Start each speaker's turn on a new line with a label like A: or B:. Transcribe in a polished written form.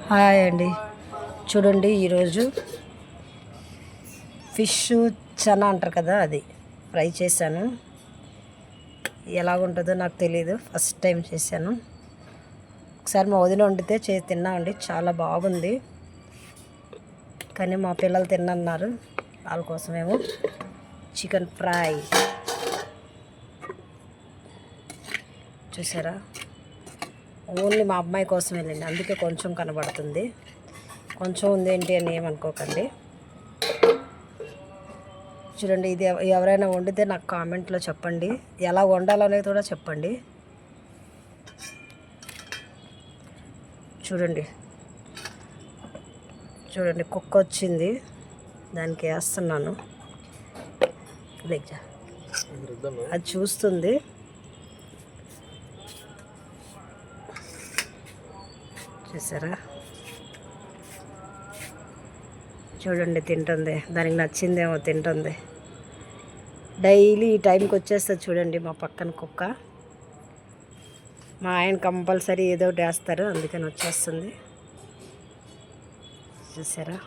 A: Hi అండి, చూడండి ఈరోజు ఫిష్ చనా అంటారు కదా, అది ఫ్రై చేశాను. ఎలాగుంటుందో నాకు తెలియదు, ఫస్ట్ టైం చేశాను. ఒకసారి మా వదిన వండితే తిన్నామండి, చాలా బాగుంది. కానీ మా పిల్లలు తిన్నన్నారు, వాళ్ళ కోసమేమో చికెన్ ఫ్రై. చూసారా, ఓన్లీ మా అమ్మాయి కోసం వెళ్ళండి, అందుకే కొంచెం కనబడుతుంది. కొంచెం ఉంది ఏంటి అని ఏమనుకోకండి. చూడండి, ఇది ఎవరైనా వండితే నాకు కామెంట్లో చెప్పండి, ఎలా వండాలనేది కూడా చెప్పండి. చూడండి చూడండి, కుక్క వచ్చింది, దానికి వేస్తున్నాను. అది చూస్తుంది. చూసారా, చూడండి తింటుంది, దానికి నచ్చిందేమో తింటుంది. డైలీ ఈ టైంకి వచ్చేస్తుంది చూడండి మా పక్కన కుక్క. మా ఆయన కంపల్సరీ ఏదో ఒకటి వేస్తారు, అందుకని వచ్చేస్తుంది. చూసారా.